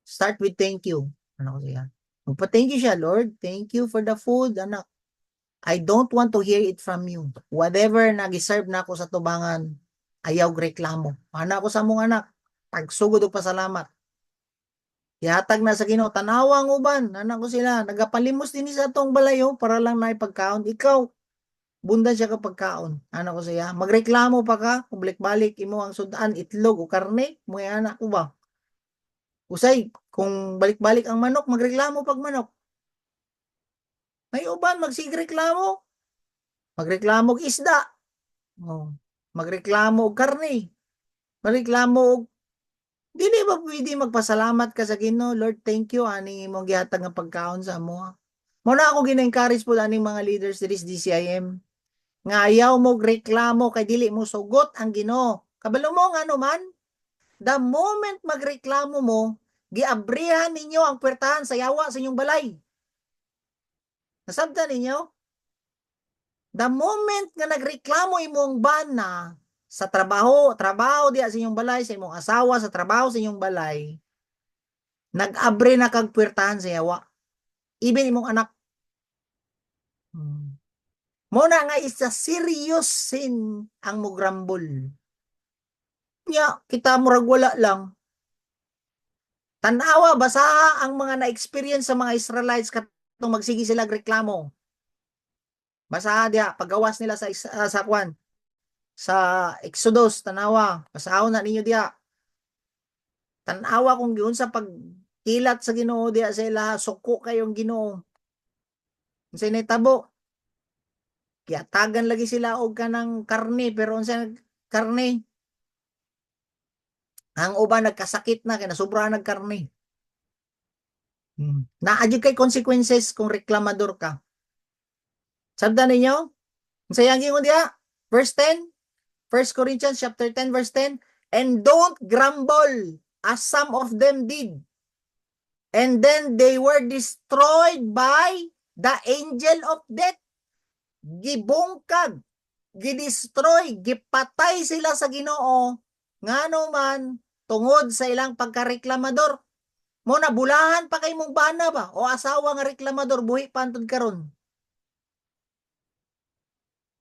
Start with thank you. Anak ko siya. Magpa-thank you siya, Lord. Thank you for the food, anak. I don't want to hear it from you. Whatever nag-serve na ako sa tubangan, ayaw reklamo. Anak ko sa mong anak, pagsugod o pasalamat. Ihatag na sa Ginoo, tanawang uban, anak ko sila, nagapalimos din sa tong balayo para lang na ipagkaon. Ikaw, bundan siya kapag kaon. Anak ko siya, magreklamo pa ka, kung balik-balik imo ang sudan, itlog o karne, mo anak ko ba? Usay, kung balik-balik ang manok, magreklamo pag manok. May uban, magsigreklamo. Magreklamo og isda. Oh. Magreklamo og karne. Magreklamo og dili ba pwede magpasalamat ka sa Ginoo, Lord, thank you ani imong gihatag nga pagkaon sa amo. Mo na ako gina-encourage po aning mga leaders diri sa DCIM nga ayaw mo reklamo kay dili mo sugot ang Ginoo. Kabalo mo nga man, the moment magreklamo mo, giabrihan ninyo ang puwertahan sa yawa sa inyong balay. Nasabtan ninyo? The moment nga nagreklamo imong bana sa trabaho diya sa inyong balay, sa imong asawa, sa trabaho sa inyong balay, nag-abre na kag puwertahan sa yawa. Even imong anak. Mo na nga isa serious sin ang mugrambol. Nya, kita murag wala lang. Tanawa, basaha ang mga na-experience sa mga Israelites katong magsigi sila reklamo. Basaha diya, paggawas nila sa kwan. Sa Exodus, tanawa, basahon na ninyo diya. Tanawa kung giun sa pagkilat sa Ginoo diya sa ilaha, suko kayong Ginoo. Unsay nahitabo? Kiyatagan lagi sila og kanang karne, pero unsay karne? Ang uban nagkasakit na kay nasubra nagkarne. Naadyo kay consequences kung reklamador ka. Sabda ninyo? Unsay ang gingon diha? Verse 10, 1 Corinthians chapter 10 verse 10, and don't grumble as some of them did. And then they were destroyed by the angel of death. Gibungkag, gidestroy, gipatay sila sa Ginoo ngano man tungod sa ilang pagkareklamador. Mo na bulahan pa kay mong bana ba o asawa nga reklamador buhi pa antud karon.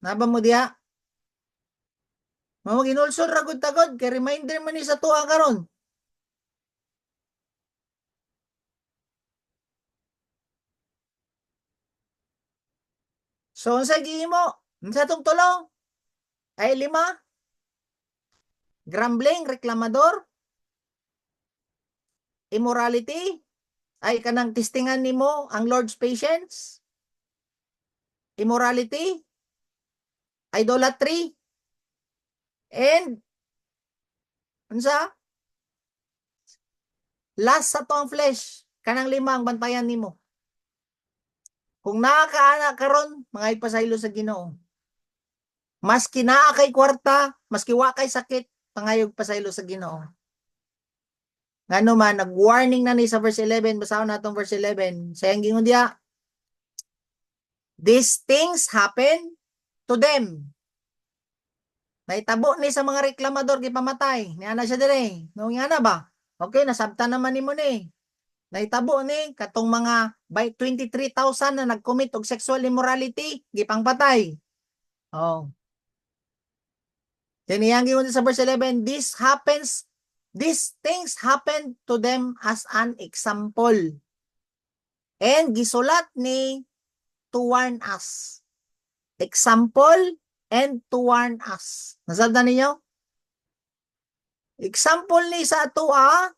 Naba mo diha? Mao ginulsol ra gud tagod kay reminder man ni sa tuwa karon. So unsa gihimo? Unsa tong tulo? Ay lima? Grumbling, reklamador, immorality, ay kanang testingan nimo ang Lord's patience, immorality, idolatry, and unsa? Last sa tuang flesh, kanang lima ang bantayan nimo. Kung nakakaana karon, mga ipasaylo sa Ginoo. Maski naa kay kwarta, maski wa kay sakit, pangayog pasaylo sa Ginoo. Ngano man nag-warning na ni sa verse 11, basahon natong verse 11. Sayang gingon diha, these things happen to them. Naitabo ni sa mga reklamador gipamatay. Ni ana siya dire. No nga na ba? Okay, nasabtan naman nimo ni. Naitabo ni katong mga by 23,000 na nag-commit og sexual immorality, gipangpatay. Oh. Then iyang giingon sa verse 11, these things happen to them as an example. And gisulat ni to warn us. Example and to warn us. Nasabtan ninyo? Example ni sa atua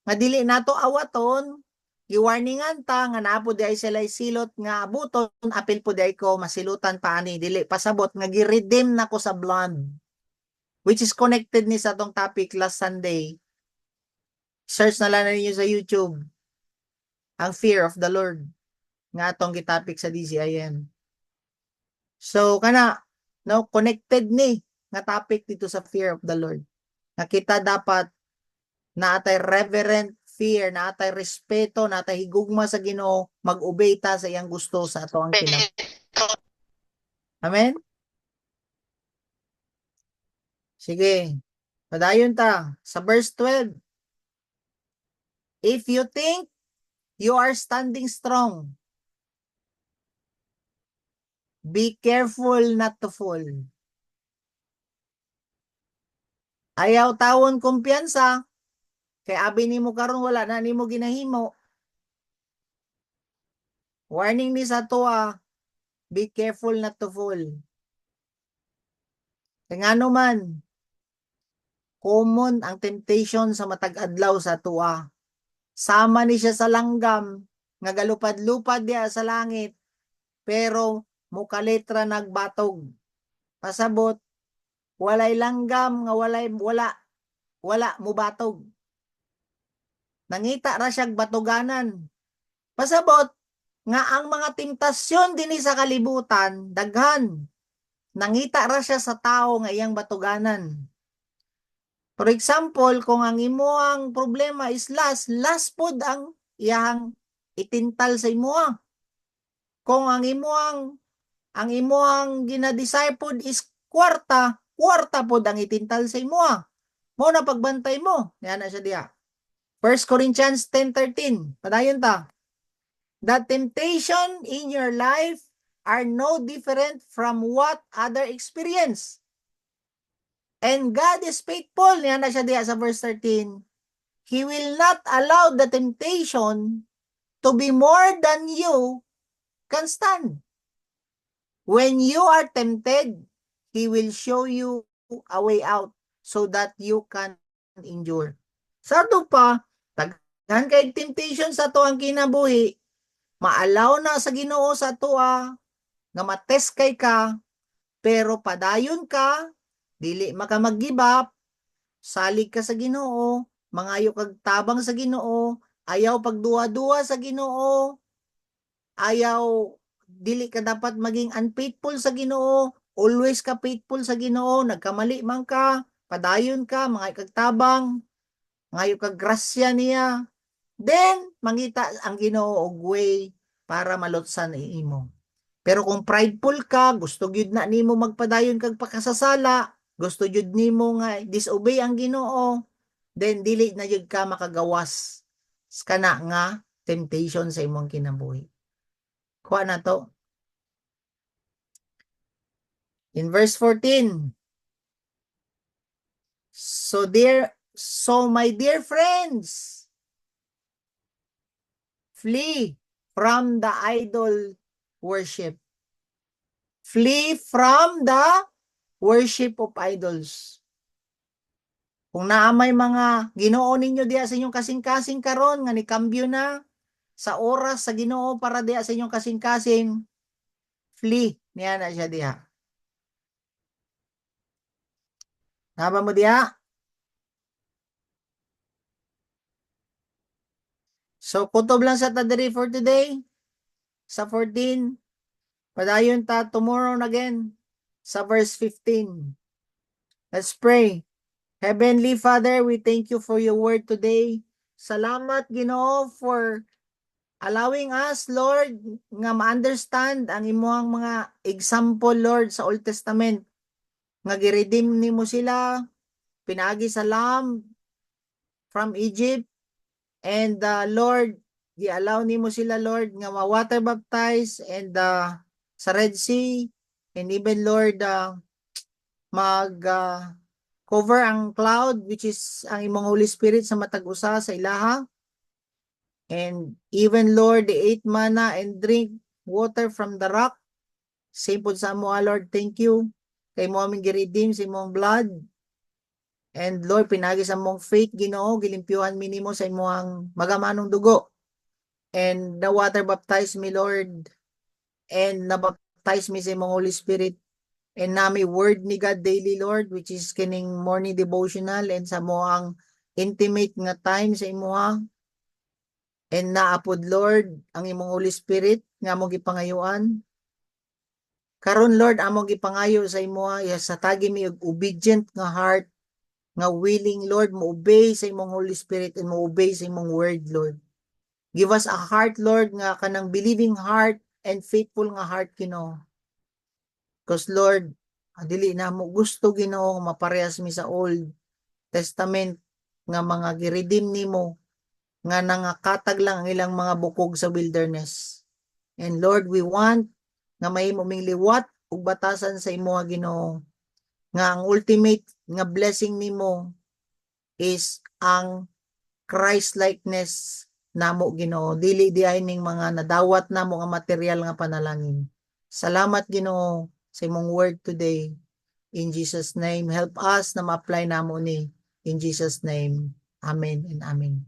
nga dili nato awaton, giwarningan ta nga naa pud ay sila silot nga abuton, apil pud ay ko masilutan pa ani dili pasabot nga gi-redeem nako sa blood. Which is connected ni sa tong topic last Sunday. Search na lang ninyo sa YouTube ang fear of the Lord nga atong gitopic sa DCIM. So kana no connected ni nga topic dito sa fear of the Lord. Nga kita dapat naatay reverent fear, naatay respeto, naatay higugma sa Ginoo, mag-obey ta sa iyang gusto sa ato ang kinab. Amen? Sige. Padayon ta sa verse 12. If you think you are standing strong, be careful not to fall. Ayaw tawon kumpiyansa, kay abi nimo karon wala na nimo ginahimo. Warning ni sa tuwa, be careful not to fall. Kaya ngano man, common ang temptation sa matag adlaw sa tuwa. Sama ni siya sa langgam, nga galupad-lupad diya sa langit, pero mukaletra nagbatog. Pasabot, walay langgam nga wala mubatog. Nangita ra siyag batuganan. Pasabot, nga ang mga temptasyon dinhi sa kalibutan, daghan. Nangita ra siya sa tao nga iyang batuganan. For example, kung ang imuang problema is last pod ang iyang itintal sa imuha. Kung ang imuang ginadesire pod is kwarta pod ang itintal sa imuha. Mo na pagbantay mo. Yan na siya diya. 1 Corinthians 10:13. Padayon ta. The temptation in your life are no different from what other experience. And God is faithful. Yan na siya diya sa verse 13. He will not allow the temptation to be more than you can stand. When you are tempted, He will show you a way out so that you can endure. Sa ito pa, taghan kay temptation sa to ang kinabuhi, maalaw na sa Ginoo sa tuwa, nga matest kay ka, pero padayon ka, dili maka mag-give up, salig ka sa Ginoo, mangayo kag tabang sa Ginoo, ayaw pagduwa-duwa sa Ginoo, ayaw dili ka dapat maging unfaithful sa Ginoo, always ka faithful sa Ginoo, nagkamali man ka, padayon ka, mangayo kag tabang, mangayo kag grasya niya, then mangita ang Ginoo og way para malutsan imo. Pero kung prideful ka, gusto gyud na nimo magpadayon kag pakasasala, gusto gyud nimo nga disobey ang Ginoo, then dili na gyud ka makagawas kana nga temptation sa imong kinabuhi. Kuha na to. In verse 14. So my dear friends, flee from the idol worship. Flee from the worship of idols. Kung naamay mga Ginoo ninyo diya sa inyong kasing-kasing karon nga nikambyo na sa oras sa Ginoo para diya sa inyong kasing-kasing, flee niya na siya diha. Naba mo diha? So kutob lang sa tadiri for today sa 14. Padayon ta tomorrow again sa verse 15. Let's pray. Heavenly Father, we thank you for your word today. Salamat, Ginoo, for allowing us, Lord, nga ma-understand ang imuhang mga example, Lord, sa Old Testament. Nga giredeem nimo sila, pinaagi sa lamb from Egypt, and Lord, gi-allow nimo sila, Lord, nga ma-water baptize and sa Red Sea, and even, Lord, cover ang cloud, which is ang imong Holy Spirit sa matag usa sa ilaha. And even, Lord, the 8 manna and drink water from the rock. Same po sa amo, Lord, thank you. Kay mo aming giredeem sa imong blood. And Lord, pinagi sa mong faith, Ginoo, gilimpyuhan mi nimo sa imong magamanong dugo. And the water baptize me, Lord. And nabaptize me sa imong Holy Spirit. And nami word ni God daily, Lord, which is kining morning devotional and sa mo ang intimate nga time sa imuha. And naapod, Lord, ang imong Holy Spirit nga mo gipangayuan. Karon, Lord, amo gipangayo sa imuha sa tagi mi og obedient nga heart, nga willing, Lord, mo obey sa imong Holy Spirit and mo obey sa imong word, Lord. Give us a heart, Lord, nga kanang believing heart and faithful nga heart, Ginoo. Because, Lord, dili na mo gusto, Ginoo, maparehas mi sa Old Testament nga mga giredeem nimo nga nangakatag lang ang ilang mga bukog sa wilderness. And Lord, we want nga mahimo ming liwat ug batasan sa imo, Ginoo, nga ang ultimate nga blessing nimo is ang Christ likeness namo, Ginoo, dili diay ning mga nadawat namo nga material nga panalangin. Salamat, Ginoo, sa imong word today. In Jesus name, help us na ma-apply namo ni. In Jesus name, amen and amen.